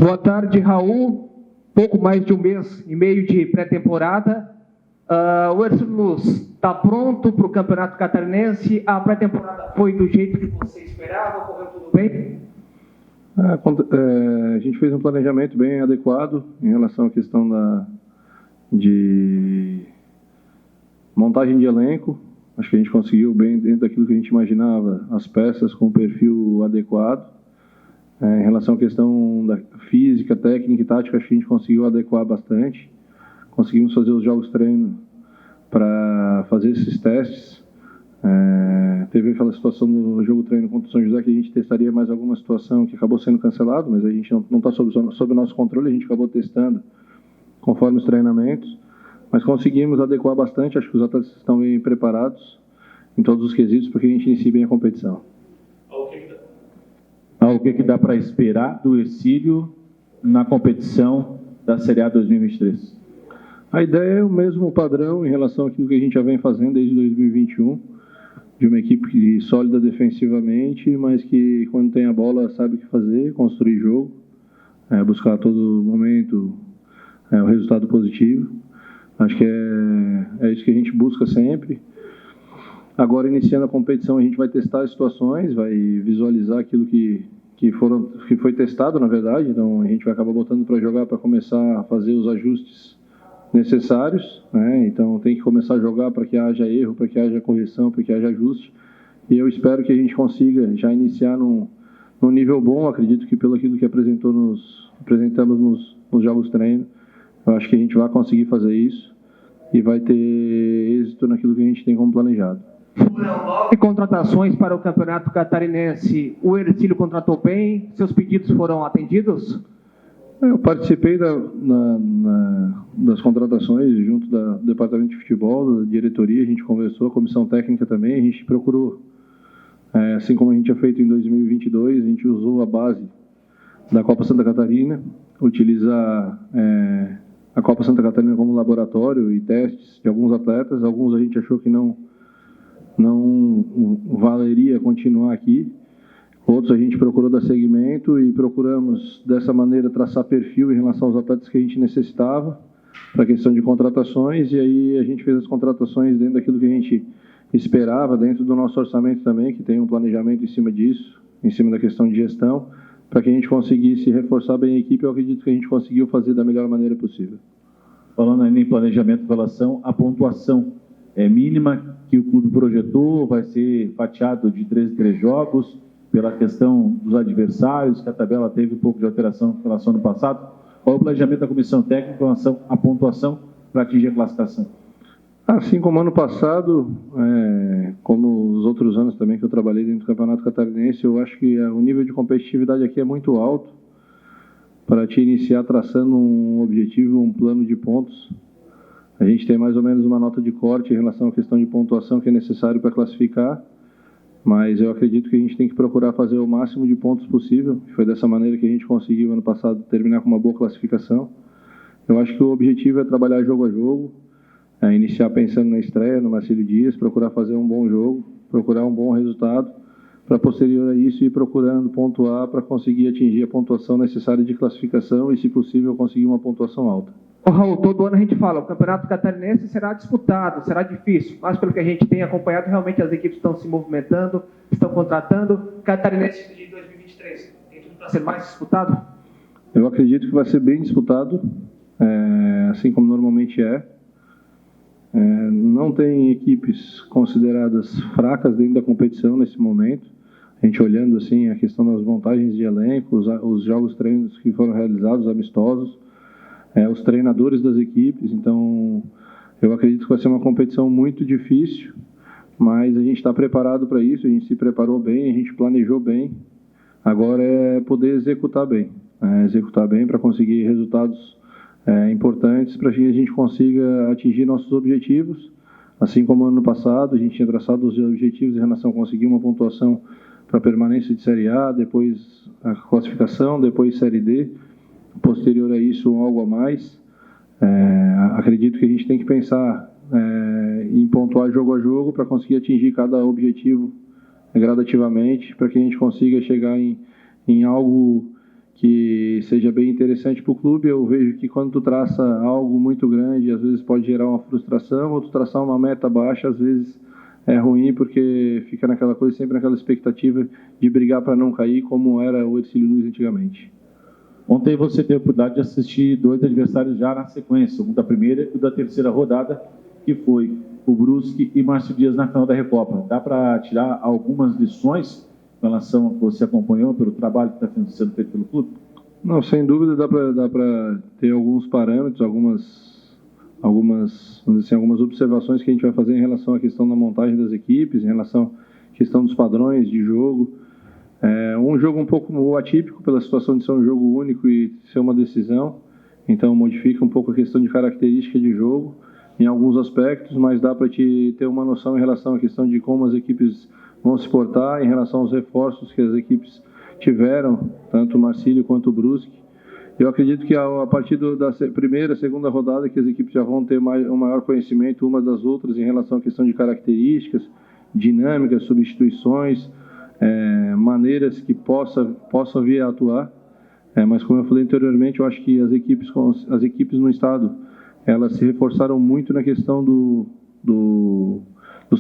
Boa tarde, Raul. Pouco mais de um mês e meio de pré-temporada. O Ercílio está pronto para o Campeonato Catarinense? A pré-temporada foi do jeito que você esperava? Correu tudo bem? A gente fez um planejamento bem adequado em relação à questão de montagem de elenco. Acho que a gente conseguiu bem, dentro daquilo que a gente imaginava, as peças com o perfil adequado. Em relação à questão da física, técnica e tática, acho que a gente conseguiu adequar bastante. Conseguimos fazer os jogos treino para fazer esses testes. Teve aquela situação do jogo treino contra o São José que a gente testaria mais alguma situação que acabou sendo cancelado, mas a gente não está sob o nosso controle, a gente acabou testando conforme os treinamentos. Mas conseguimos adequar bastante, acho que os atletas estão bem preparados em todos os quesitos para que a gente inicie bem a competição. O que dá para esperar do Ercílio na competição da Série A 2023? A ideia é o mesmo padrão em relação àquilo que a gente já vem fazendo desde 2021, de uma equipe sólida defensivamente, mas que quando tem a bola sabe o que fazer, construir jogo, buscar a todo momento o resultado positivo. Acho que é isso que a gente busca sempre. Agora, iniciando a competição, a gente vai testar as situações, vai visualizar aquilo que foi testado, na verdade. Então, a gente vai acabar botando para jogar para começar a fazer os ajustes necessários, né? Então, tem que começar a jogar para que haja erro, para que haja correção, para que haja ajuste. E eu espero que a gente consiga já iniciar num nível bom. Acredito que pelo aquilo que apresentamos nos jogos treino, eu acho que a gente vai conseguir fazer isso e vai ter êxito naquilo que a gente tem como planejado. Foram 9 contratações para o Campeonato Catarinense. O Ercílio contratou bem? Seus pedidos foram atendidos? Eu participei das contratações junto do Departamento de Futebol, da diretoria, a gente conversou, a comissão técnica também, a gente procurou, assim como a gente tinha feito em 2022, a gente usou a base da Copa Santa Catarina, utilizar a Copa Santa Catarina como laboratório e testes de alguns atletas. Alguns a gente achou que não valeria continuar aqui. Outros a gente procurou dar seguimento e procuramos, dessa maneira, traçar perfil em relação aos atletas que a gente necessitava para a questão de contratações. E aí a gente fez as contratações dentro daquilo que a gente esperava, dentro do nosso orçamento também, que tem um planejamento em cima disso, em cima da questão de gestão, para que a gente conseguisse reforçar bem a equipe. Eu acredito que a gente conseguiu fazer da melhor maneira possível. Falando ainda em planejamento em relação à pontuação mínima que o clube projetou, vai ser fatiado de 3 em 3 jogos, pela questão dos adversários, que a tabela teve um pouco de alteração em relação ao ano passado. Qual é o planejamento da comissão técnica em relação à pontuação para atingir a classificação? Assim como ano passado, como os outros anos também que eu trabalhei dentro do Campeonato Catarinense, eu acho que o nível de competitividade aqui é muito alto para te iniciar traçando um objetivo, um plano de pontos. A gente tem mais ou menos uma nota de corte em relação à questão de pontuação que é necessário para classificar, mas eu acredito que a gente tem que procurar fazer o máximo de pontos possível. Foi dessa maneira que a gente conseguiu, ano passado, terminar com uma boa classificação. Eu acho que o objetivo é trabalhar jogo a jogo, iniciar pensando na estreia, no Marcílio Dias, procurar fazer um bom jogo, procurar um bom resultado, para posterior a isso ir procurando pontuar para conseguir atingir a pontuação necessária de classificação e, se possível, conseguir uma pontuação alta. Raul, todo ano a gente fala, o Campeonato Catarinense será disputado, será difícil, mas pelo que a gente tem acompanhado, realmente as equipes estão se movimentando, estão contratando. Catarinense de 2023 tem tudo para ser mais disputado? Eu acredito que vai ser bem disputado, assim como normalmente é. Não tem equipes consideradas fracas dentro da competição nesse momento. A gente olhando assim a questão das montagens de elenco, os jogos treinos que foram realizados, amistosos, os treinadores das equipes. Então, eu acredito que vai ser uma competição muito difícil, mas a gente está preparado para isso, a gente se preparou bem, a gente planejou bem. Agora é poder executar bem para conseguir resultados importantes, para que a gente consiga atingir nossos objetivos. Assim como ano passado, a gente tinha traçado os objetivos em relação a conseguir uma pontuação para a permanência de Série A, depois a classificação, depois Série D. Posterior a isso, algo a mais. Acredito que a gente tem que pensar em pontuar jogo a jogo para conseguir atingir cada objetivo gradativamente, para que a gente consiga chegar em algo que seja bem interessante para o clube. Eu vejo que quando tu traça algo muito grande, às vezes pode gerar uma frustração, ou tu traçar uma meta baixa, às vezes é ruim, porque fica naquela coisa, sempre naquela expectativa de brigar para não cair, como era o Hercílio Luz antigamente. Ontem você teve a oportunidade de assistir 2 adversários já na sequência, um da primeira e o da terceira rodada, que foi o Brusque e Márcio Dias na final da Recopa. Dá para tirar algumas lições em relação ao que você acompanhou, pelo trabalho que está sendo feito pelo clube? Não, sem dúvida dá para ter alguns parâmetros, algumas observações que a gente vai fazer em relação à questão da montagem das equipes, em relação à questão dos padrões de jogo. Um jogo um pouco atípico pela situação de ser um jogo único e ser uma decisão, então modifica um pouco a questão de característica de jogo em alguns aspectos, mas dá para te ter uma noção em relação à questão de como as equipes vão se portar, em relação aos reforços que as equipes tiveram, tanto o Marcílio quanto o Brusque. Eu acredito que a partir da primeira, segunda rodada, que as equipes já vão ter um maior conhecimento umas das outras em relação à questão de características, dinâmicas, substituições, maneiras que possam vir a atuar. Mas como eu falei anteriormente, eu acho que as equipes no estado, elas se reforçaram muito na questão dos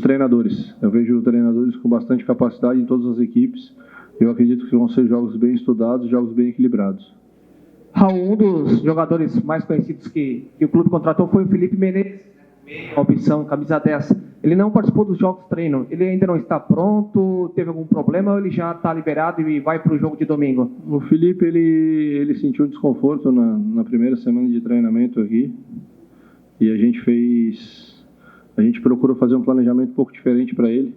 treinadores. Eu vejo treinadores com bastante capacidade em todas as equipes. Eu acredito que vão ser jogos bem estudados, jogos bem equilibrados. Raul, um dos jogadores mais conhecidos que o clube contratou foi o Felipe Menezes, a opção camisa 10. Ele não participou dos jogos de treino. Ele ainda não está pronto? Teve algum problema ou ele já está liberado e vai para o jogo de domingo? O Felipe, ele sentiu um desconforto na primeira semana de treinamento aqui. E a gente procurou fazer um planejamento um pouco diferente para ele.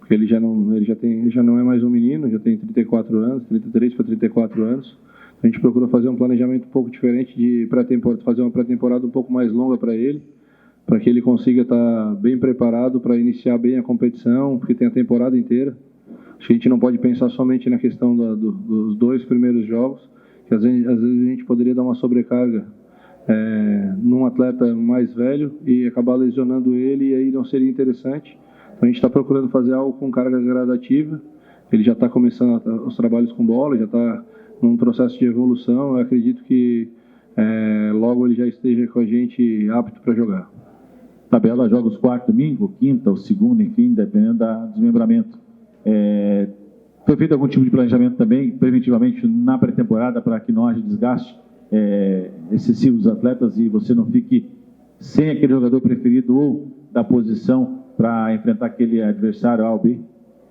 Porque ele já não é mais um menino, já tem 34 anos, 33 para 34 anos. A gente procurou fazer um planejamento um pouco diferente de fazer uma pré-temporada um pouco mais longa para ele, para que ele consiga estar bem preparado para iniciar bem a competição, porque tem a temporada inteira. Acho que a gente não pode pensar somente na questão dos 2 primeiros jogos, que às vezes a gente poderia dar uma sobrecarga num atleta mais velho e acabar lesionando ele, e aí não seria interessante. Então a gente está procurando fazer algo com carga gradativa. Ele já está começando os trabalhos com bola, já está num processo de evolução. Eu acredito que logo ele já esteja com a gente apto para jogar. Tabela, jogos quarto, domingo, quinta ou segunda, enfim, dependendo do desmembramento. Foi feito algum tipo de planejamento também, preventivamente, na pré-temporada, para que não haja desgaste excessivo dos atletas e você não fique sem aquele jogador preferido ou da posição para enfrentar aquele adversário A ou B?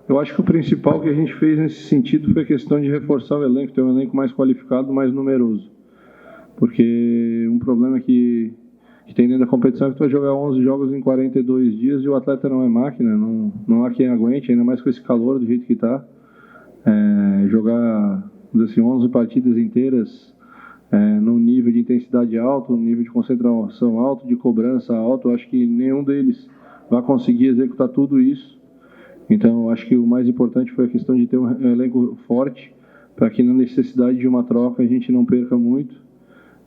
Eu acho que o principal que a gente fez nesse sentido foi a questão de reforçar o elenco, ter um elenco mais qualificado, mais numeroso. Porque um problema que tem dentro da competição é que tu vai jogar 11 jogos em 42 dias e o atleta não é máquina, não há quem aguente, ainda mais com esse calor do jeito que está. Jogar, assim, 11 partidas inteiras num nível de intensidade alto, num nível de concentração alto, de cobrança alto, eu acho que nenhum deles vai conseguir executar tudo isso. Então, eu acho que o mais importante foi a questão de ter um elenco forte, para que na necessidade de uma troca a gente não perca muito.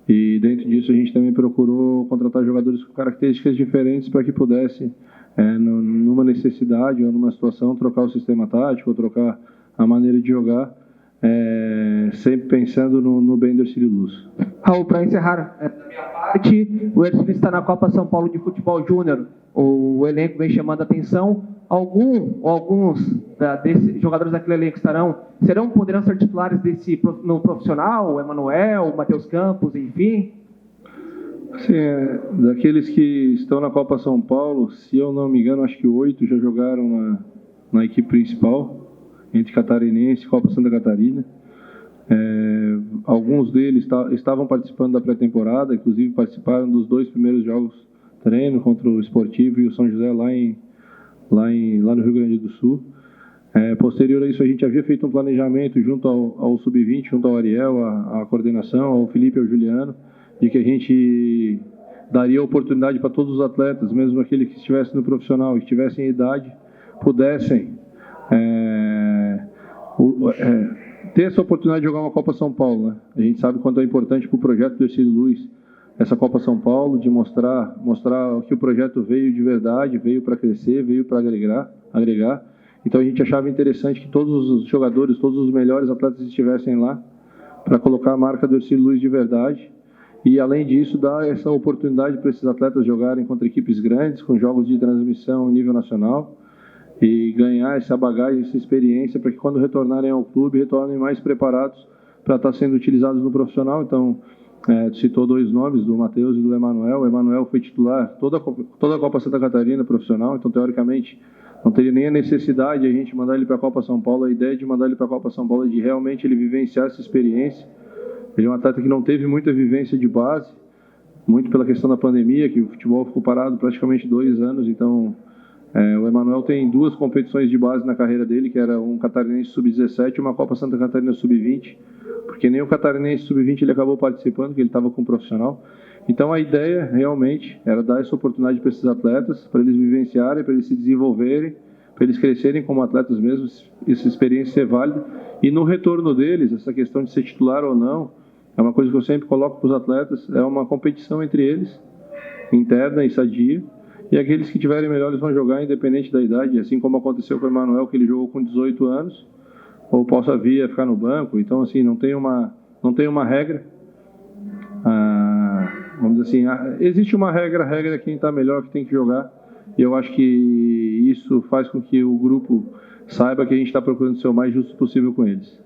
E dentro disso a gente também procurou contratar jogadores com características diferentes para que pudesse, numa necessidade ou numa situação, trocar o sistema tático, ou trocar a maneira de jogar, sempre pensando no bem do Hercílio Luz. Raul, para encerrar, da minha parte, o Hercílio está na Copa São Paulo de Futebol Júnior. O elenco vem chamando a atenção. Alguns desses jogadores daquele elenco poderão ser titulares no profissional, o Emanuel, o Matheus Campos, enfim? Sim, daqueles que estão na Copa São Paulo, se eu não me engano, acho que 8 já jogaram na equipe principal, entre Catarinense e Copa Santa Catarina. Alguns deles estavam participando da pré-temporada, inclusive participaram dos 2 primeiros jogos treino contra o Esportivo e o São José lá no Rio Grande do Sul. Posterior a isso, a gente havia feito um planejamento junto ao Sub-20, junto ao Ariel, à coordenação, ao Felipe e ao Juliano, de que a gente daria oportunidade para todos os atletas, mesmo aqueles que estivessem no profissional e que tivessem idade, pudessem ter essa oportunidade de jogar uma Copa São Paulo, né? A gente sabe quanto é importante para o projeto do Hercílio Luz essa Copa São Paulo, de mostrar que o projeto veio de verdade, veio para crescer, veio para agregar. Então a gente achava interessante que todos os jogadores, todos os melhores atletas estivessem lá, para colocar a marca do Ercílio Luz de verdade. E, além disso, dar essa oportunidade para esses atletas jogarem contra equipes grandes, com jogos de transmissão em nível nacional, e ganhar essa bagagem, essa experiência, para que quando retornarem ao clube, retornem mais preparados para estar sendo utilizados no profissional. Então, citou 2 nomes, do Matheus e do Emanuel. O Emanuel foi titular toda a Copa Santa Catarina profissional, então, teoricamente, não teria nem a necessidade de a gente mandar ele para a Copa São Paulo. A ideia de mandar ele para a Copa São Paulo é de realmente ele vivenciar essa experiência. Ele é um atleta que não teve muita vivência de base, muito pela questão da pandemia, que o futebol ficou parado praticamente 2 anos. Então, o Emanuel tem 2 competições de base na carreira dele, que era um Catarinense Sub-17 e uma Copa Santa Catarina Sub-20, porque nem o Catarinense Sub-20 ele acabou participando, porque ele estava com um profissional. Então, a ideia realmente era dar essa oportunidade para esses atletas, para eles vivenciarem, para eles se desenvolverem, para eles crescerem como atletas mesmo, essa experiência ser válida. E no retorno deles, essa questão de ser titular ou não, é uma coisa que eu sempre coloco para os atletas, é uma competição entre eles, interna e sadia, e aqueles que tiverem melhores vão jogar independente da idade, assim como aconteceu com o Emanuel, que ele jogou com 18 anos, ou possa vir a ficar no banco. Então, assim, não tem uma regra, vamos dizer assim, existe uma regra, a regra é quem está melhor que tem que jogar, e eu acho que isso faz com que o grupo saiba que a gente está procurando ser o mais justo possível com eles.